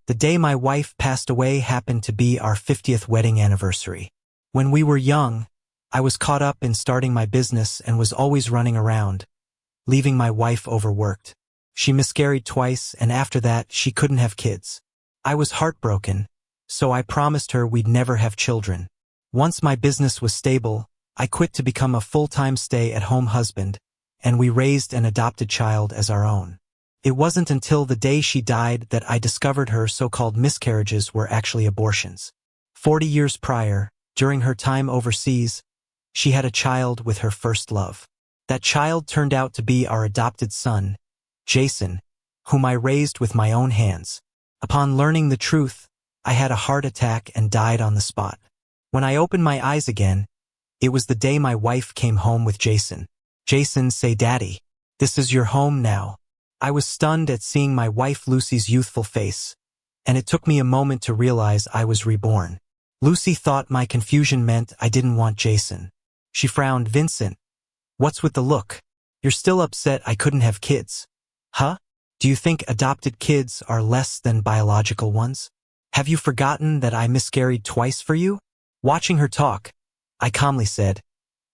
The day my wife passed away happened to be our 50th wedding anniversary. When we were young, I was caught up in starting my business and was always running around, leaving my wife overworked. She miscarried twice, and after that, she couldn't have kids. I was heartbroken, so I promised her we'd never have children. Once my business was stable, I quit to become a full-time stay-at-home husband, and we raised an adopted child as our own. It wasn't until the day she died that I discovered her so-called miscarriages were actually abortions. 40 years prior, during her time overseas, she had a child with her first love. That child turned out to be our adopted son, Jason, whom I raised with my own hands. Upon learning the truth, I had a heart attack and died on the spot. When I opened my eyes again, it was the day my wife came home with Jason. Jason, say, "Daddy, this is your home now." I was stunned at seeing my wife Lucy's youthful face, and it took me a moment to realize I was reborn. Lucy thought my confusion meant I didn't want Jason. She frowned. "Vincent, what's with the look? You're still upset I couldn't have kids. Huh? Do you think adopted kids are less than biological ones? Have you forgotten that I miscarried twice for you?" Watching her talk, I calmly said,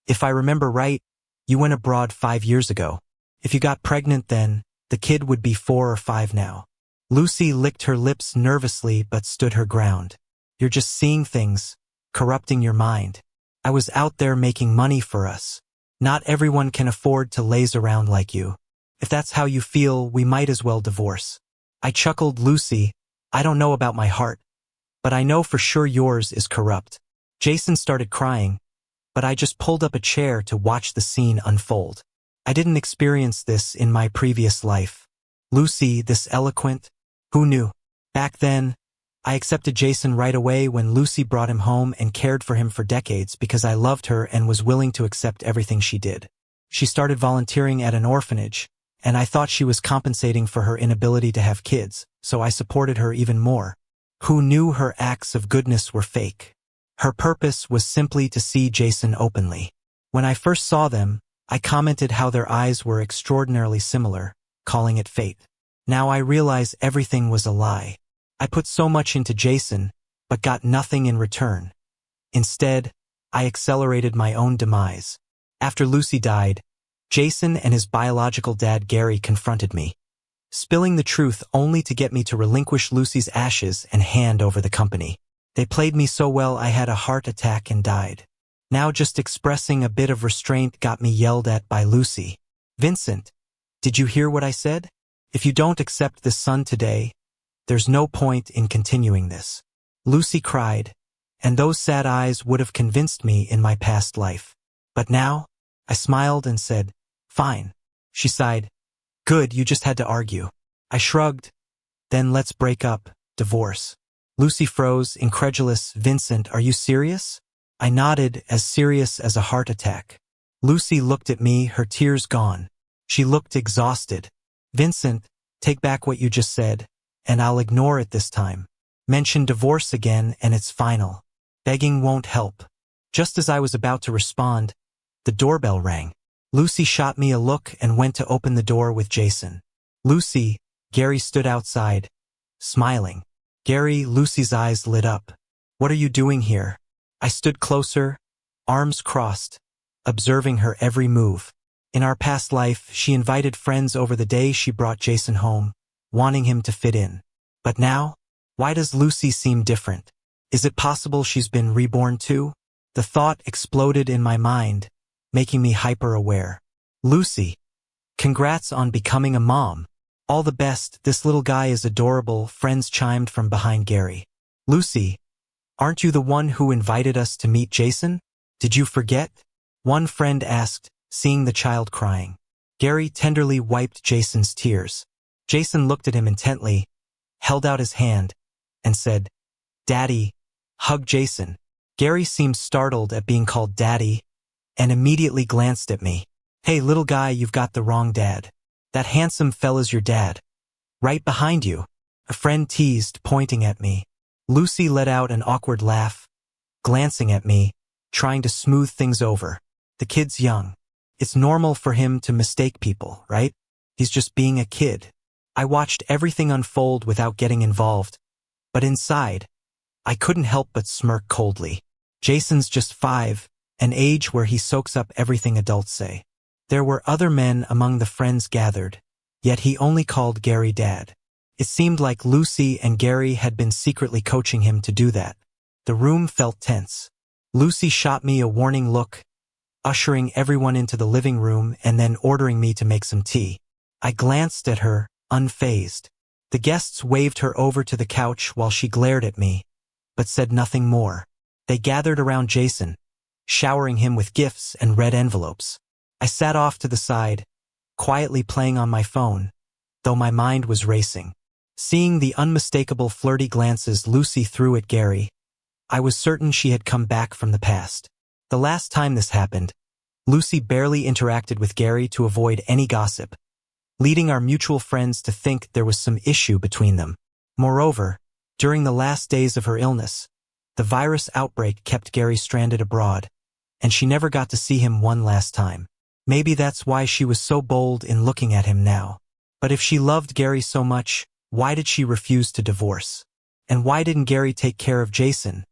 "If I remember right, you went abroad 5 years ago. If you got pregnant then, the kid would be 4 or 5 now." Lucy licked her lips nervously but stood her ground. "You're just seeing things, corrupting your mind. I was out there making money for us. Not everyone can afford to laze around like you. If that's how you feel, we might as well divorce." I chuckled. "Lucy, I don't know about my heart, but I know for sure yours is corrupt." Jason started crying, but I just pulled up a chair to watch the scene unfold. I didn't experience this in my previous life. Lucy, this eloquent, who knew? Back then, I accepted Jason right away when Lucy brought him home and cared for him for decades because I loved her and was willing to accept everything she did. She started volunteering at an orphanage, and I thought she was compensating for her inability to have kids, so I supported her even more. Who knew her acts of goodness were fake? Her purpose was simply to see Jason openly. When I first saw them, I commented how their eyes were extraordinarily similar, calling it fate. Now I realize everything was a lie. I put so much into Jason, but got nothing in return. Instead, I accelerated my own demise. After Lucy died, Jason and his biological dad Gary confronted me, spilling the truth only to get me to relinquish Lucy's ashes and hand over the company. They played me so well I had a heart attack and died. Now just expressing a bit of restraint got me yelled at by Lucy. "Vincent, did you hear what I said? If you don't accept this son today, there's no point in continuing this." Lucy cried, and those sad eyes would have convinced me in my past life. But now, I smiled and said, "Fine." She sighed, "Good, you just had to argue." I shrugged, "Then let's break up, divorce." Lucy froze, incredulous. "Vincent, are you serious?" I nodded, as serious as a heart attack. Lucy looked at me, her tears gone. She looked exhausted. "Vincent, take back what you just said, and I'll ignore it this time. Mention divorce again and it's final. Begging won't help." Just as I was about to respond, the doorbell rang. Lucy shot me a look and went to open the door with Jason. "Lucy," Gary stood outside, smiling. "Gary," Lucy's eyes lit up. "What are you doing here?" I stood closer, arms crossed, observing her every move. In our past life, she invited friends over the day she brought Jason home, wanting him to fit in. But now, why does Lucy seem different? Is it possible she's been reborn too? The thought exploded in my mind, making me hyper-aware. "Lucy, congrats on becoming a mom. All the best, this little guy is adorable," friends chimed from behind Gary. "Lucy, aren't you the one who invited us to meet Jason? Did you forget?" one friend asked, seeing the child crying. Gary tenderly wiped Jason's tears. Jason looked at him intently, held out his hand, and said, "Daddy," hugged Jason. Gary seemed startled at being called Daddy, and immediately glanced at me. "Hey, little guy, you've got the wrong dad. That handsome fella's your dad. Right behind you," a friend teased, pointing at me. Lucy let out an awkward laugh, glancing at me, trying to smooth things over. "The kid's young. It's normal for him to mistake people, right? He's just being a kid." I watched everything unfold without getting involved, But inside, I couldn't help but smirk coldly. Jason's just 5, an age where he soaks up everything adults say. There were other men among the friends gathered, yet he only called Gary Dad. It seemed like Lucy and Gary had been secretly coaching him to do that. The room felt tense. Lucy shot me a warning look, ushering everyone into the living room and then ordering me to make some tea. I glanced at her, unfazed. The guests waved her over to the couch while she glared at me, but said nothing more. They gathered around Jason, showering him with gifts and red envelopes. I sat off to the side, quietly playing on my phone, though my mind was racing. Seeing the unmistakable flirty glances Lucy threw at Gary, I was certain she had come back from the past. The last time this happened, Lucy barely interacted with Gary to avoid any gossip, leading our mutual friends to think there was some issue between them. Moreover, during the last days of her illness, the virus outbreak kept Gary stranded abroad, and she never got to see him one last time. Maybe that's why she was so bold in looking at him now. But if she loved Gary so much, why did she refuse to divorce? And why didn't Gary take care of Jason,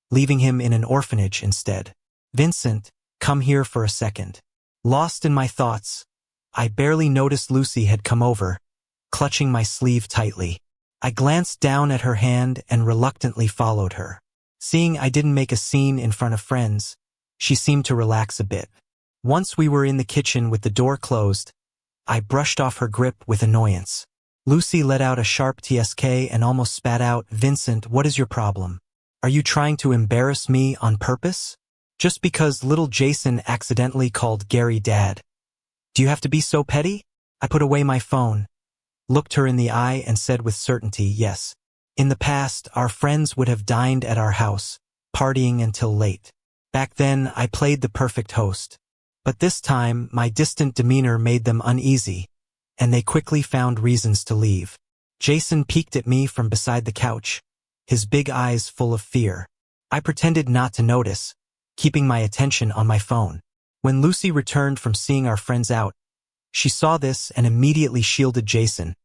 leaving him in an orphanage instead? Vincent, come here for a second. Lost in my thoughts, I barely noticed Lucy had come over, clutching my sleeve tightly. I glanced down at her hand and reluctantly followed her. Seeing I didn't make a scene in front of friends, she seemed to relax a bit. Once we were in the kitchen with the door closed, I brushed off her grip with annoyance. Lucy let out a sharp tsk and almost spat out, "Vincent, what is your problem? Are you trying to embarrass me on purpose? Just because little Jason accidentally called Gary Dad? Do you have to be so petty?" I put away my phone, looked her in the eye and said with certainty, "Yes. In the past, our friends would have dined at our house, partying until late. Back then, I played the perfect host. But this time, my distant demeanor made them uneasy, and they quickly found reasons to leave." Jason peeked at me from beside the couch, his big eyes full of fear. I pretended not to notice, keeping my attention on my phone. When Lucy returned from seeing our friends out, she saw this and immediately shielded Jason,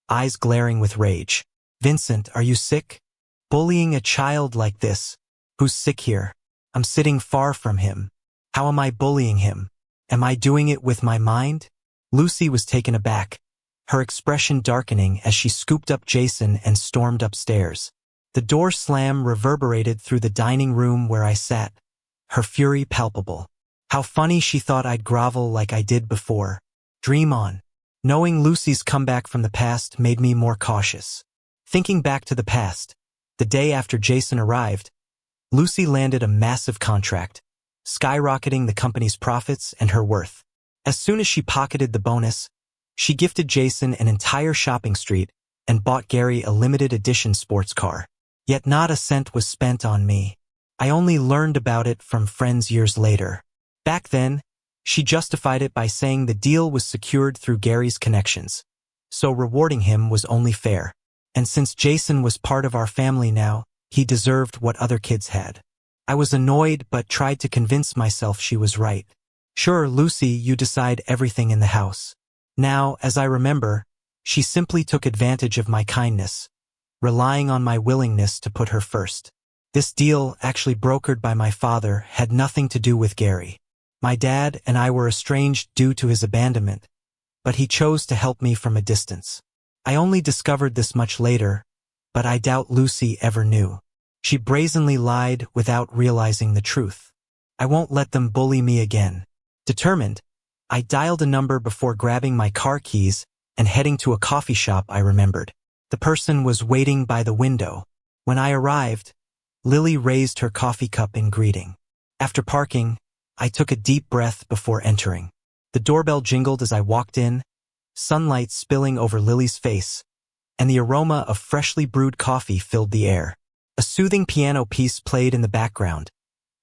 eyes glaring with rage. "Vincent, are you sick? Bullying a child like this? Who's sick here? I'm sitting far from him. How am I bullying him? Am I doing it with my mind?" Lucy was taken aback, her expression darkening as she scooped up Jason and stormed upstairs. The door slam reverberated through the dining room where I sat, her fury palpable. How funny she thought I'd grovel like I did before. Dream on. Knowing Lucy's comeback from the past made me more cautious. Thinking back to the past, the day after Jason arrived, Lucy landed a massive contract, skyrocketing the company's profits and her worth. As soon as she pocketed the bonus, she gifted Jason an entire shopping street and bought Gary a limited edition sports car. Yet not a cent was spent on me. I only learned about it from friends years later. Back then, she justified it by saying the deal was secured through Gary's connections, so rewarding him was only fair. And since Jason was part of our family now, he deserved what other kids had. I was annoyed but tried to convince myself she was right. "Sure, Lucy, you decide everything in the house." Now, as I remember, she simply took advantage of my kindness, relying on my willingness to put her first. This deal, actually brokered by my father, had nothing to do with Gary. My dad and I were estranged due to his abandonment, but he chose to help me from a distance. I only discovered this much later, but I doubt Lucy ever knew. She brazenly lied without realizing the truth. I won't let them bully me again. Determined, I dialed a number before grabbing my car keys and heading to a coffee shop I remembered. The person was waiting by the window. When I arrived, Lily raised her coffee cup in greeting. After parking, I took a deep breath before entering. The doorbell jingled as I walked in, sunlight spilling over Lily's face, and the aroma of freshly brewed coffee filled the air. A soothing piano piece played in the background,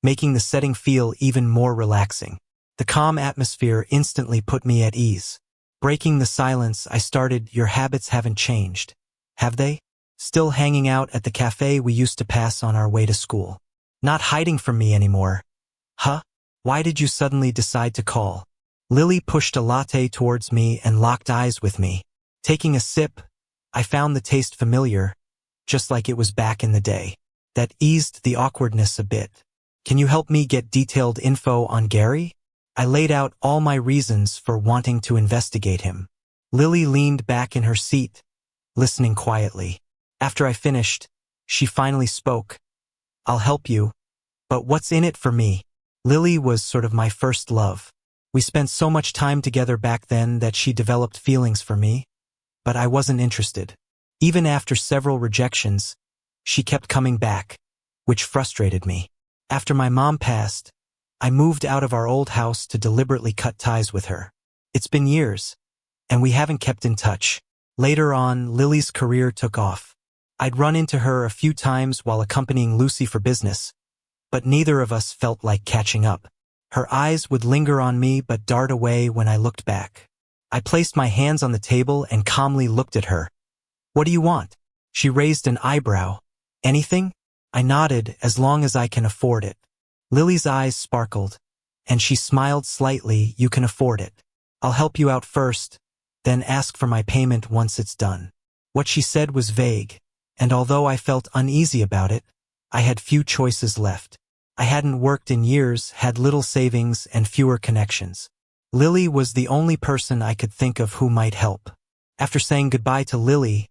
making the setting feel even more relaxing. The calm atmosphere instantly put me at ease. Breaking the silence, I started, "Your habits haven't changed, have they? Still hanging out at the cafe we used to pass on our way to school? Not hiding from me anymore? Huh? Why did you suddenly decide to call?" Lily pushed a latte towards me and locked eyes with me. Taking a sip, I found the taste familiar, just like it was back in the day. That eased the awkwardness a bit. Can you help me get detailed info on Gary? I laid out all my reasons for wanting to investigate him. Lily leaned back in her seat, listening quietly. After I finished, she finally spoke. I'll help you, but what's in it for me? Lily was sort of my first love. We spent so much time together back then that she developed feelings for me, but I wasn't interested. Even after several rejections, she kept coming back, which frustrated me. After my mom passed, I moved out of our old house to deliberately cut ties with her. It's been years, and we haven't kept in touch. Later on, Lily's career took off. I'd run into her a few times while accompanying Lucy for business, but neither of us felt like catching up. Her eyes would linger on me but dart away when I looked back. I placed my hands on the table and calmly looked at her. What do you want? She raised an eyebrow. Anything? I nodded, as long as I can afford it. Lily's eyes sparkled, and she smiled slightly. You can afford it. I'll help you out first, then ask for my payment once it's done. What she said was vague, and although I felt uneasy about it, I had few choices left. I hadn't worked in years, had little savings, and fewer connections. Lily was the only person I could think of who might help. After saying goodbye to Lily,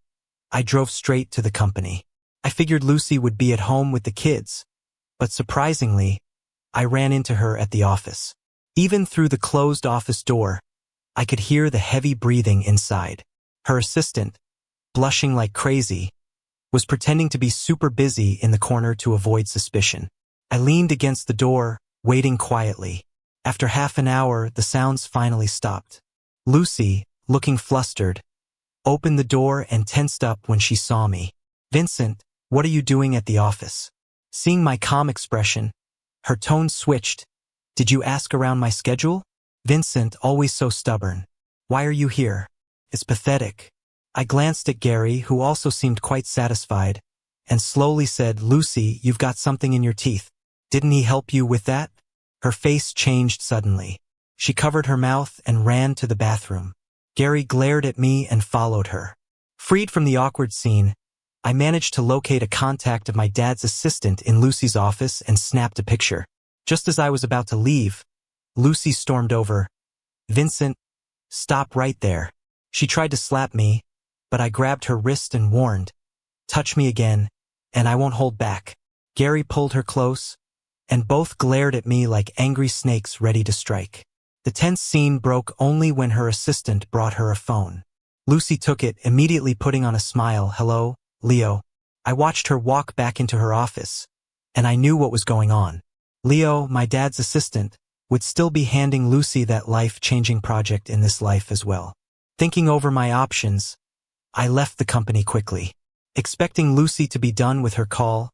I drove straight to the company. I figured Lucy would be at home with the kids, but surprisingly, I ran into her at the office. Even through the closed office door, I could hear the heavy breathing inside. Her assistant, blushing like crazy, was pretending to be super busy in the corner to avoid suspicion. I leaned against the door, waiting quietly. After half an hour, the sounds finally stopped. Lucy, looking flustered, opened the door and tensed up when she saw me. Vincent, what are you doing at the office? Seeing my calm expression, her tone switched. Did you ask around my schedule? Vincent, always so stubborn. Why are you here? It's pathetic. I glanced at Gary, who also seemed quite satisfied, and slowly said, Lucy, you've got something in your teeth. Didn't he help you with that? Her face changed suddenly. She covered her mouth and ran to the bathroom. Gary glared at me and followed her. Freed from the awkward scene, I managed to locate a contact of my dad's assistant in Lucy's office and snapped a picture. Just as I was about to leave, Lucy stormed over. Vincent, stop right there. She tried to slap me, but I grabbed her wrist and warned, touch me again, and I won't hold back. Gary pulled her close, and both glared at me like angry snakes ready to strike. The tense scene broke only when her assistant brought her a phone. Lucy took it, immediately putting on a smile. Hello, Leo. I watched her walk back into her office, and I knew what was going on. Leo, my dad's assistant, would still be handing Lucy that life-changing project in this life as well. Thinking over my options, I left the company quickly. Expecting Lucy to be done with her call,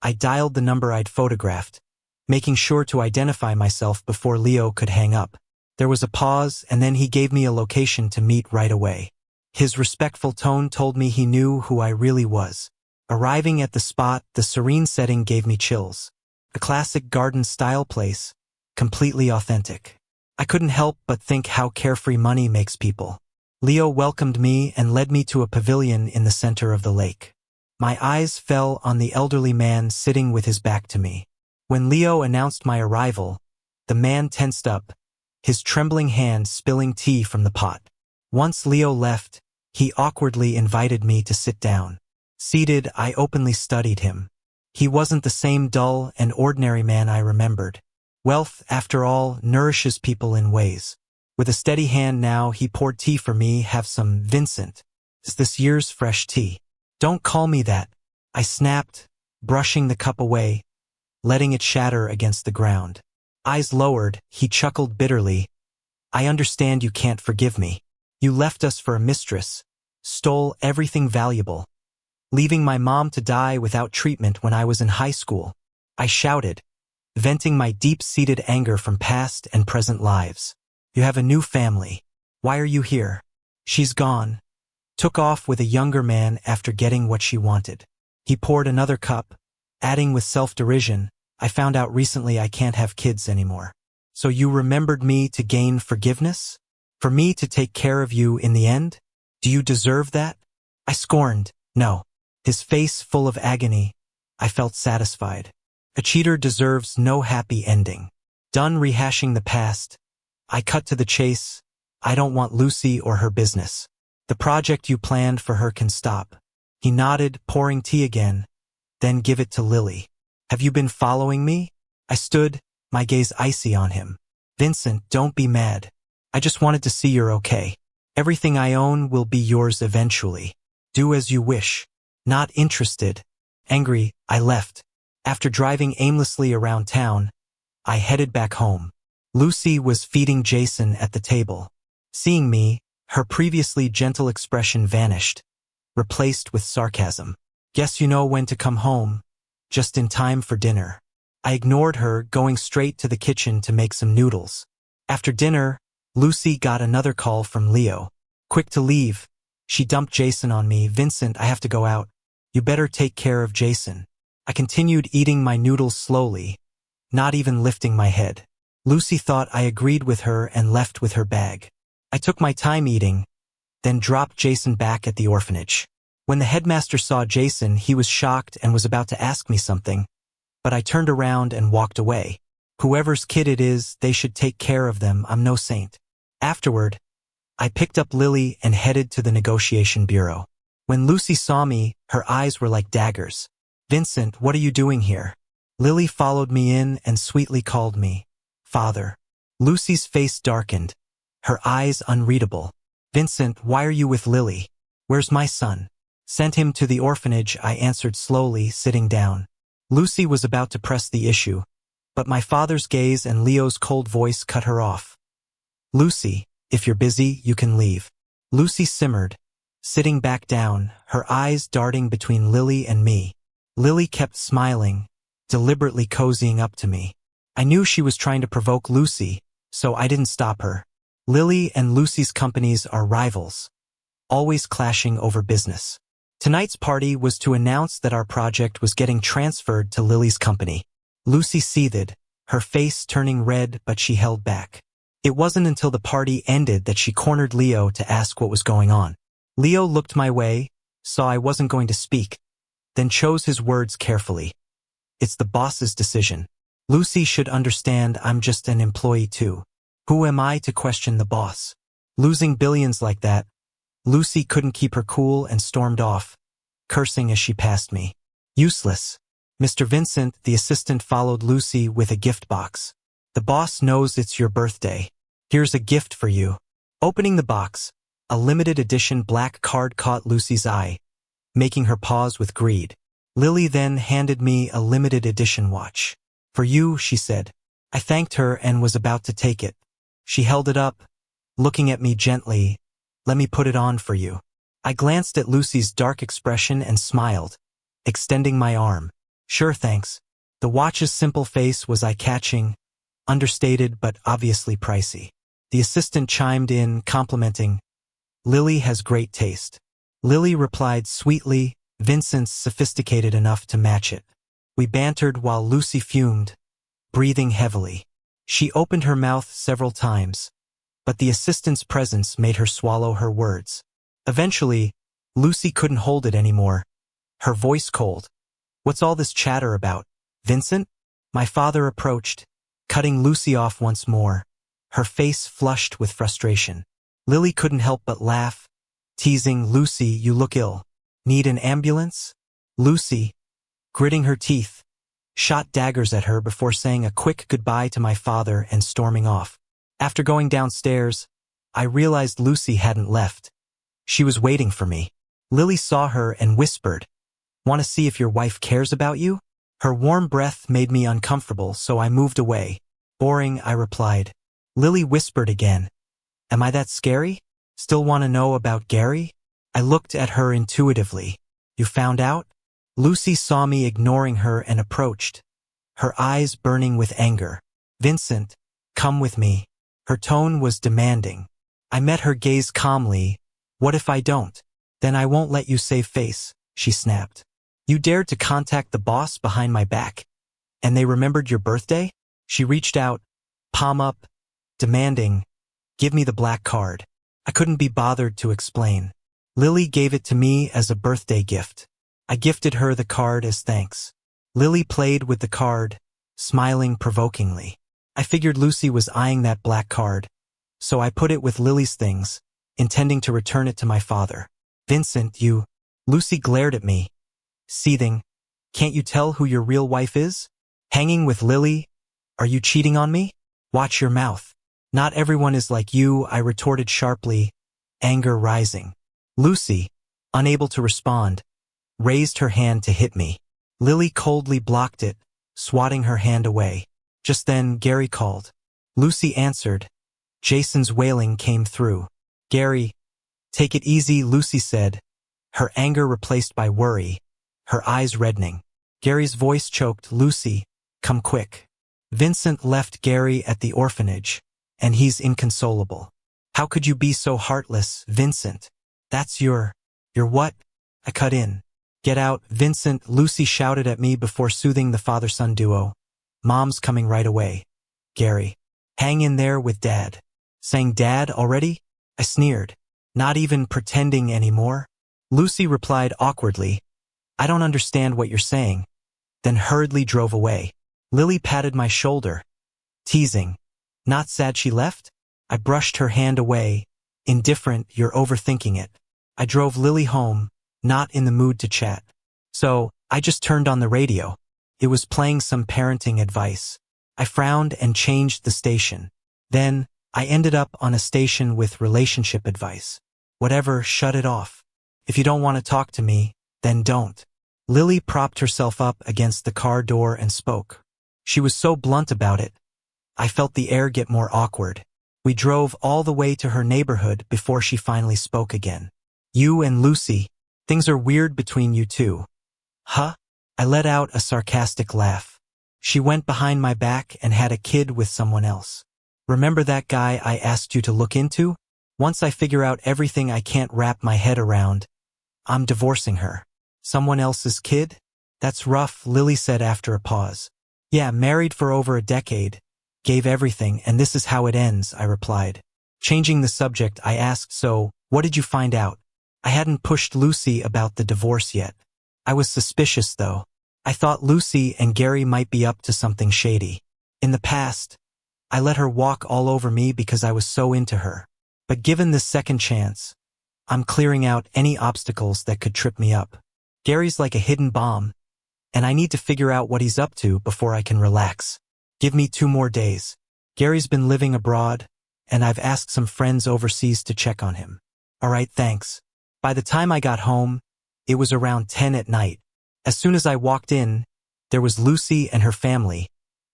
I dialed the number I'd photographed, making sure to identify myself before Leo could hang up. There was a pause, and then he gave me a location to meet right away. His respectful tone told me he knew who I really was. Arriving at the spot, the serene setting gave me chills. A classic garden-style place, completely authentic. I couldn't help but think how carefree money makes people. Leo welcomed me and led me to a pavilion in the center of the lake. My eyes fell on the elderly man sitting with his back to me. When Leo announced my arrival, the man tensed up, his trembling hand spilling tea from the pot. Once Leo left, he awkwardly invited me to sit down. Seated, I openly studied him. He wasn't the same dull and ordinary man I remembered. Wealth, after all, nourishes people in ways. With a steady hand now, he poured tea for me. Have some, Vincent. Is this year's fresh tea? Don't call me that, I snapped, brushing the cup away, letting it shatter against the ground. Eyes lowered, he chuckled bitterly. I understand you can't forgive me. You left us for a mistress, stole everything valuable, leaving my mom to die without treatment when I was in high school. I shouted, venting my deep-seated anger from past and present lives. You have a new family. Why are you here? She's gone. Took off with a younger man after getting what she wanted. He poured another cup, adding with self-derision, I found out recently I can't have kids anymore. So you remembered me to gain forgiveness? For me to take care of you in the end? Do you deserve that? I scorned, no. His face full of agony. I felt satisfied. A cheater deserves no happy ending. Done rehashing the past, I cut to the chase. I don't want Lucy or her business. The project you planned for her can stop. He nodded, pouring tea again. Then give it to Lily. Have you been following me? I stood, my gaze icy on him. Vincent, don't be mad. I just wanted to see you're okay. Everything I own will be yours eventually. Do as you wish. Not interested. Angry, I left. After driving aimlessly around town, I headed back home. Lucy was feeding Jason at the table. Seeing me, her previously gentle expression vanished, replaced with sarcasm. Guess you know when to come home, just in time for dinner. I ignored her, going straight to the kitchen to make some noodles. After dinner, Lucy got another call from Leo. Quick to leave. She dumped Jason on me. Vincent, I have to go out. You better take care of Jason. I continued eating my noodles slowly, not even lifting my head. Lucy thought I agreed with her and left with her bag. I took my time eating, then dropped Jason back at the orphanage. When the headmaster saw Jason, he was shocked and was about to ask me something, but I turned around and walked away. Whoever's kid it is, they should take care of them. I'm no saint. Afterward, I picked up Lily and headed to the negotiation bureau. When Lucy saw me, her eyes were like daggers. Vincent, what are you doing here? Lily followed me in and sweetly called me Father. Lucy's face darkened, her eyes unreadable. Vincent, why are you with Lily? Where's my son? Sent him to the orphanage, I answered slowly, sitting down. Lucy was about to press the issue, but my father's gaze and Leo's cold voice cut her off. Lucy, if you're busy, you can leave. Lucy simmered, sitting back down, her eyes darting between Lily and me. Lily kept smiling, deliberately cozying up to me. I knew she was trying to provoke Lucy, so I didn't stop her. Lily and Lucy's companies are rivals, always clashing over business. Tonight's party was to announce that our project was getting transferred to Lily's company. Lucy seethed, her face turning red, but she held back. It wasn't until the party ended that she cornered Leo to ask what was going on. Leo looked my way, saw I wasn't going to speak, then chose his words carefully. It's the boss's decision. Lucy should understand I'm just an employee too. Who am I to question the boss? Losing billions like that, Lucy couldn't keep her cool and stormed off, cursing as she passed me. Useless. Mr. Vincent, the assistant, followed Lucy with a gift box. The boss knows it's your birthday. Here's a gift for you. Opening the box, a limited edition black card caught Lucy's eye, making her pause with greed. Lily then handed me a limited edition watch. For you, she said. I thanked her and was about to take it. She held it up, looking at me gently. Let me put it on for you. I glanced at Lucy's dark expression and smiled, extending my arm. Sure, thanks. The watch's simple face was eye-catching, understated but obviously pricey. The assistant chimed in, complimenting, Lily has great taste. Lily replied sweetly, Vincent's sophisticated enough to match it. We bantered while Lucy fumed, breathing heavily. She opened her mouth several times, but the assistant's presence made her swallow her words. Eventually, Lucy couldn't hold it anymore, her voice cold. What's all this chatter about, Vincent? My father approached, cutting Lucy off once more, her face flushed with frustration. Lily couldn't help but laugh, teasing, Lucy, you look ill. Need an ambulance? Lucy, gritting her teeth, shot daggers at her before saying a quick goodbye to my father and storming off. After going downstairs, I realized Lucy hadn't left. She was waiting for me. Lily saw her and whispered, Want to see if your wife cares about you? Her warm breath made me uncomfortable, so I moved away. Boring, I replied. Lily whispered again. Am I that scary? Still want to know about Gary? I looked at her intuitively. You found out? Lucy saw me ignoring her and approached, her eyes burning with anger. Vincent, come with me. Her tone was demanding. I met her gaze calmly. What if I don't? Then I won't let you save face, she snapped. You dared to contact the boss behind my back, and they remembered your birthday? She reached out, palm up, demanding, give me the black card. I couldn't be bothered to explain. Lily gave it to me as a birthday gift. I gifted her the card as thanks. Lily played with the card, smiling provokingly. I figured Lucy was eyeing that black card, so I put it with Lily's things, intending to return it to my father. Vincent, you... Lucy glared at me, seething. Can't you tell who your real wife is? Hanging with Lily? Are you cheating on me? Watch your mouth. Not everyone is like you, I retorted sharply, anger rising. Lucy, unable to respond, raised her hand to hit me. Lily coldly blocked it, swatting her hand away. Just then, Gary called. Lucy answered. Jason's wailing came through. Gary, take it easy, Lucy said, her anger replaced by worry, her eyes reddening. Gary's voice choked. Lucy, come quick. Vincent left Gary at the orphanage, and he's inconsolable. How could you be so heartless, Vincent? That's your what? I cut in. Get out, Vincent, Lucy shouted at me before soothing the father-son duo. Mom's coming right away. Gary, hang in there with Dad. Saying Dad already? I sneered. Not even pretending anymore? Lucy replied awkwardly, I don't understand what you're saying, then hurriedly drove away. Lily patted my shoulder, teasing. Not sad she left? I brushed her hand away, indifferent, you're overthinking it. I drove Lily home, not in the mood to chat. So, I just turned on the radio. It was playing some parenting advice. I frowned and changed the station. Then, I ended up on a station with relationship advice. Whatever, shut it off. If you don't want to talk to me, then don't. Lily propped herself up against the car door and spoke. She was so blunt about it. I felt the air get more awkward. We drove all the way to her neighborhood before she finally spoke again. You and Lucy, things are weird between you two. Huh? I let out a sarcastic laugh. She went behind my back and had a kid with someone else. Remember that guy I asked you to look into? Once I figure out everything I can't wrap my head around, I'm divorcing her. Someone else's kid? That's rough, Lily said after a pause. Yeah, married for over a decade, gave everything, and this is how it ends, I replied. Changing the subject, I asked, so, what did you find out? I hadn't pushed Lucy about the divorce yet. I was suspicious, though. I thought Lucy and Gary might be up to something shady. In the past, I let her walk all over me because I was so into her. But given this second chance, I'm clearing out any obstacles that could trip me up. Gary's like a hidden bomb, and I need to figure out what he's up to before I can relax. Give me 2 more days. Gary's been living abroad, and I've asked some friends overseas to check on him. All right, thanks. By the time I got home, it was around 10 at night. As soon as I walked in, there was Lucy and her family,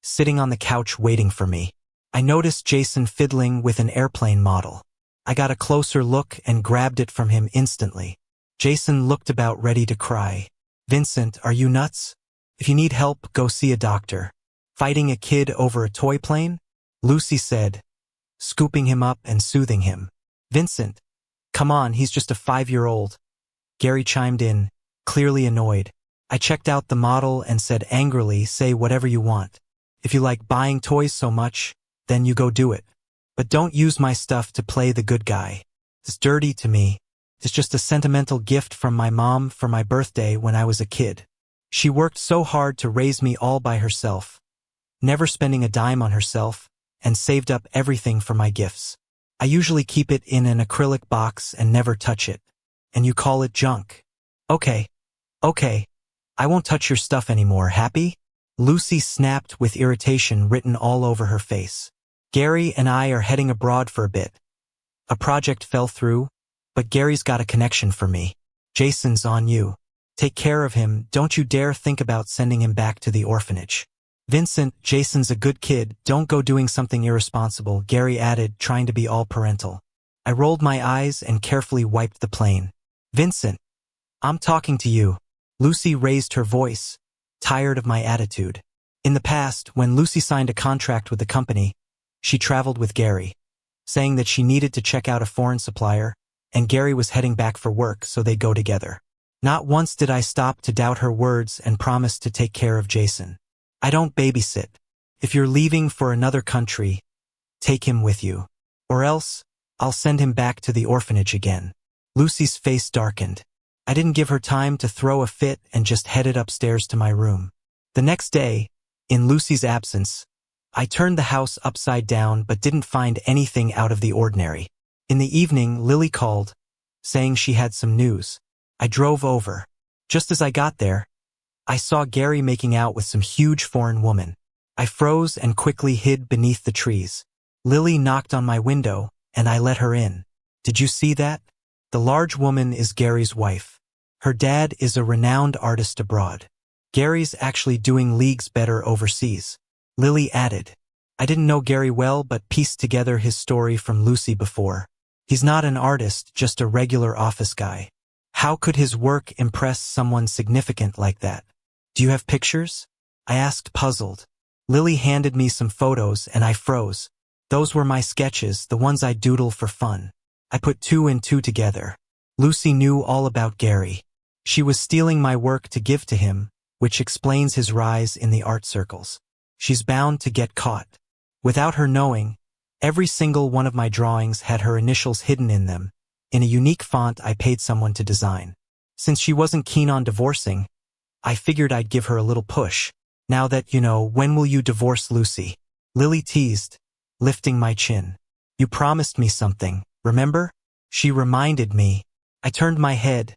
sitting on the couch waiting for me. I noticed Jason fiddling with an airplane model. I got a closer look and grabbed it from him instantly. Jason looked about ready to cry. Vincent, are you nuts? If you need help, go see a doctor. Fighting a kid over a toy plane? Lucy said, scooping him up and soothing him. Vincent, come on, he's just a 5-year-old. Gary chimed in, clearly annoyed. I checked out the model and said angrily, say whatever you want. If you like buying toys so much, then you go do it. But don't use my stuff to play the good guy. It's dirty to me. It's just a sentimental gift from my mom for my birthday when I was a kid. She worked so hard to raise me all by herself, never spending a dime on herself, and saved up everything for my gifts. I usually keep it in an acrylic box and never touch it. And you call it junk. Okay. I won't touch your stuff anymore, happy? Lucy snapped with irritation written all over her face. Gary and I are heading abroad for a bit. A project fell through, but Gary's got a connection for me. Jason's on you. Take care of him, don't you dare think about sending him back to the orphanage. Vincent, Jason's a good kid, don't go doing something irresponsible, Gary added, trying to be all parental. I rolled my eyes and carefully wiped the plane. Vincent, I'm talking to you. Lucy raised her voice, tired of my attitude. In the past, when Lucy signed a contract with the company, she traveled with Gary, saying that she needed to check out a foreign supplier, and Gary was heading back for work, so they'd go together. Not once did I stop to doubt her words and promise to take care of Jason. I don't babysit. If you're leaving for another country, take him with you. Or else, I'll send him back to the orphanage again. Lucy's face darkened. I didn't give her time to throw a fit and just headed upstairs to my room. The next day, in Lucy's absence, I turned the house upside down but didn't find anything out of the ordinary. In the evening, Lily called, saying she had some news. I drove over. Just as I got there, I saw Gary making out with some huge foreign woman. I froze and quickly hid beneath the trees. Lily knocked on my window, and I let her in. Did you see that? The large woman is Gary's wife. Her dad is a renowned artist abroad. Gary's actually doing leagues better overseas. Lily added. I didn't know Gary well but pieced together his story from Lucy before. He's not an artist, just a regular office guy. How could his work impress someone significant like that? Do you have pictures? I asked, puzzled. Lily handed me some photos and I froze. Those were my sketches, the ones I doodle for fun. I put 2 and 2 together. Lucy knew all about Gary. She was stealing my work to give to him, which explains his rise in the art circles. She's bound to get caught. Without her knowing, every single one of my drawings had her initials hidden in them, in a unique font I paid someone to design. Since she wasn't keen on divorcing, I figured I'd give her a little push. Now that you know, when will you divorce Lucy? Lily teased, lifting my chin. You promised me something, remember? She reminded me. I turned my head,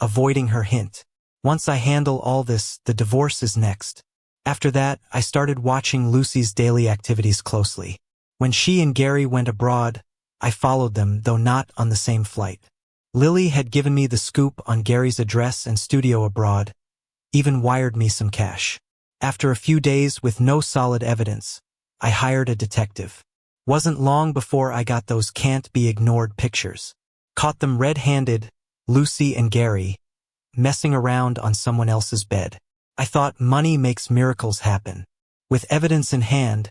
avoiding her hint. Once I handle all this, the divorce is next. After that, I started watching Lucy's daily activities closely. When she and Gary went abroad, I followed them, though not on the same flight. Lily had given me the scoop on Gary's address and studio abroad, even wired me some cash. After a few days with no solid evidence, I hired a detective. Wasn't long before I got those can't-be-ignored pictures. Caught them red-handed, Lucy and Gary, messing around on someone else's bed. I thought money makes miracles happen. With evidence in hand,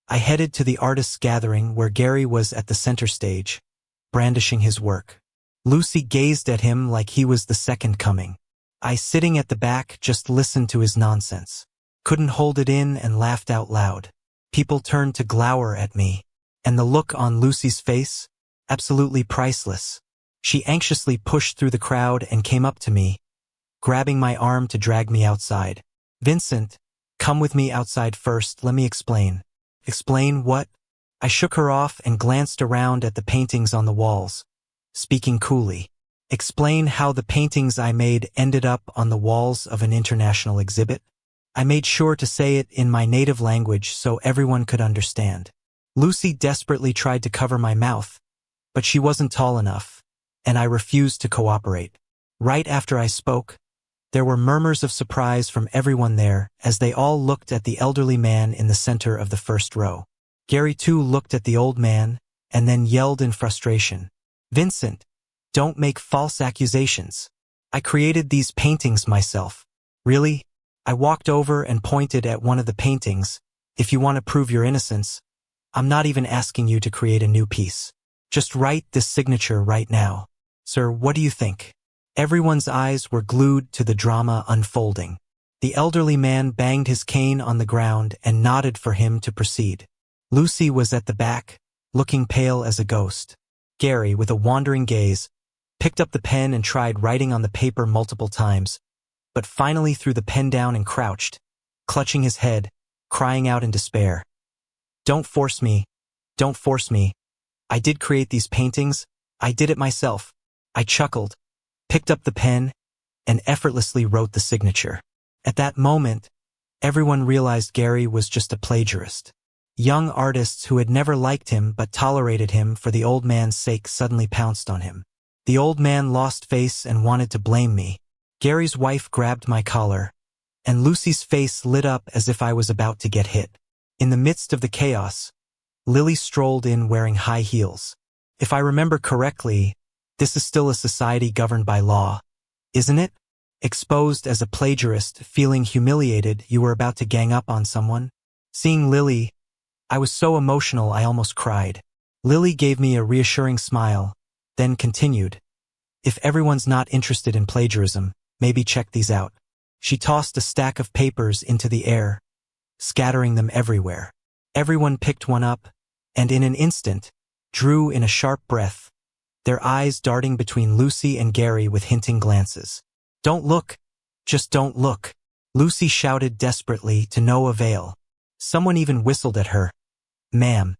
I headed to the artists' gathering where Gary was at the center stage, brandishing his work. Lucy gazed at him like he was the second coming. I, sitting at the back, just listened to his nonsense. Couldn't hold it in and laughed out loud. People turned to glower at me, and the look on Lucy's face, absolutely priceless. She anxiously pushed through the crowd and came up to me, grabbing my arm to drag me outside. Vincent, come with me outside first, let me explain. Explain what? I shook her off and glanced around at the paintings on the walls, speaking coolly. Explain how the paintings I made ended up on the walls of an international exhibit? I made sure to say it in my native language so everyone could understand. Lucy desperately tried to cover my mouth, but she wasn't tall enough, and I refused to cooperate. Right after I spoke, there were murmurs of surprise from everyone there as they all looked at the elderly man in the center of the first row. Gary too looked at the old man and then yelled in frustration, Vincent, don't make false accusations. I created these paintings myself. Really? I walked over and pointed at one of the paintings. If you want to prove your innocence, I'm not even asking you to create a new piece. Just write this signature right now. Sir, what do you think? Everyone's eyes were glued to the drama unfolding. The elderly man banged his cane on the ground and nodded for him to proceed. Lucy was at the back, looking pale as a ghost. Gary, with a wandering gaze, picked up the pen and tried writing on the paper multiple times, but finally threw the pen down and crouched, clutching his head, crying out in despair. Don't force me. Don't force me. I did create these paintings. I did it myself. I chuckled, picked up the pen, and effortlessly wrote the signature. At that moment, everyone realized Gary was just a plagiarist. Young artists who had never liked him but tolerated him for the old man's sake suddenly pounced on him. The old man lost face and wanted to blame me. Gary's wife grabbed my collar, and Lucy's face lit up as if I was about to get hit. In the midst of the chaos, Lily strolled in wearing high heels. If I remember correctly, this is still a society governed by law, isn't it? Exposed as a plagiarist, feeling humiliated you were about to gang up on someone. Seeing Lily, I was so emotional I almost cried. Lily gave me a reassuring smile, then continued, If everyone's not interested in plagiarism, maybe check these out. She tossed a stack of papers into the air, scattering them everywhere. Everyone picked one up, and in an instant, drew in a sharp breath, their eyes darting between Lucy and Gary with hinting glances. "Don't look! Just don't look!" Lucy shouted desperately, to no avail. Someone even whistled at her. "Ma'am,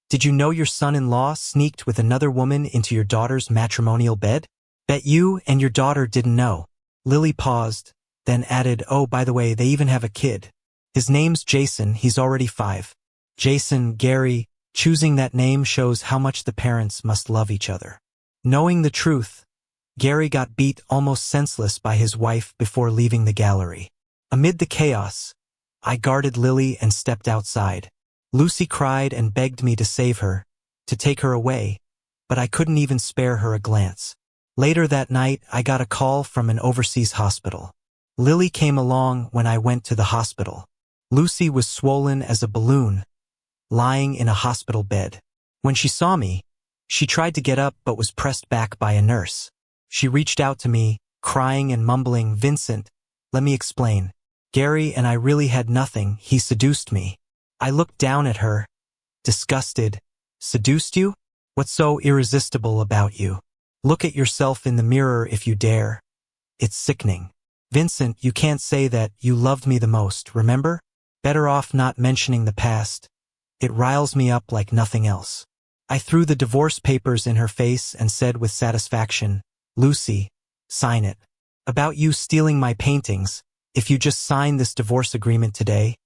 did you know your son-in-law sneaked with another woman into your daughter's matrimonial bed? Bet you and your daughter didn't know." Lily paused, then added, "Oh, by the way, they even have a kid. His name's Jason, he's already 5. Jason, Gary, choosing that name shows how much the parents must love each other." Knowing the truth, Gary got beat almost senseless by his wife before leaving the gallery. Amid the chaos, I guarded Lily and stepped outside. Lucy cried and begged me to save her, to take her away, but I couldn't even spare her a glance. Later that night, I got a call from an overseas hospital. Lily came along when I went to the hospital. Lucy was swollen as a balloon, lying in a hospital bed. When she saw me, she tried to get up but was pressed back by a nurse. She reached out to me, crying and mumbling, "Vincent, let me explain. Gary and I really had nothing, he seduced me." I looked down at her, disgusted. "Seduced you? What's so irresistible about you? Look at yourself in the mirror if you dare. It's sickening. Vincent, you can't say that you loved me the most, remember? Better off not mentioning the past. It riles me up like nothing else." I threw the divorce papers in her face and said with satisfaction, "Lucy, sign it. About you stealing my paintings, if you just sign this divorce agreement today,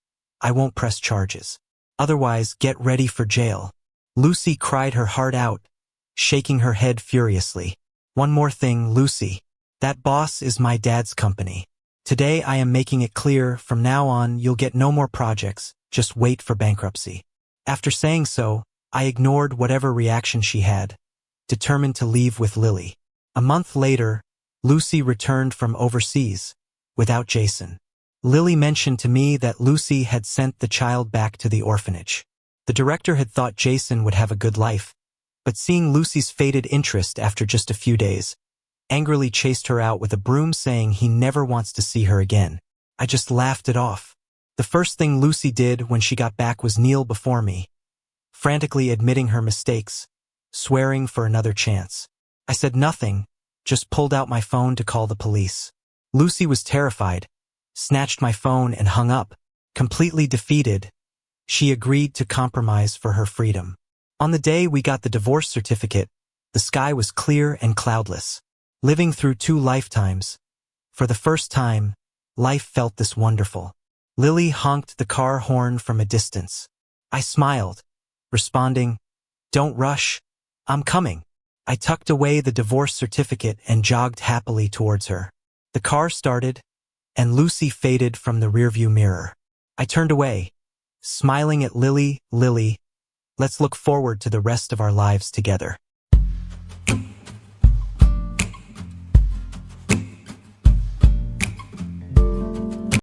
I won't press charges. Otherwise, get ready for jail." Lucy cried her heart out, shaking her head furiously. "One more thing, Lucy. That boss is my dad's company. Today I am making it clear, from now on you'll get no more projects, just wait for bankruptcy." After saying so, I ignored whatever reaction she had, determined to leave with Lily. A month later, Lucy returned from overseas, without Jason. Lily mentioned to me that Lucy had sent the child back to the orphanage. The director had thought Jason would have a good life, but seeing Lucy's faded interest after just a few days, angrily chased her out with a broom, saying he never wants to see her again. I just laughed it off. The first thing Lucy did when she got back was kneel before me, frantically admitting her mistakes, swearing for another chance. I said nothing, just pulled out my phone to call the police. Lucy was terrified, snatched my phone and hung up. Completely defeated, she agreed to compromise for her freedom. On the day we got the divorce certificate, the sky was clear and cloudless. Living through 2 lifetimes, for the first time, life felt this wonderful. Lily honked the car horn from a distance. I smiled, responding, "Don't rush, I'm coming." I tucked away the divorce certificate and jogged happily towards her. The car started, and Lucy faded from the rearview mirror. I turned away, smiling at Lily, "Lily, let's look forward to the rest of our lives together."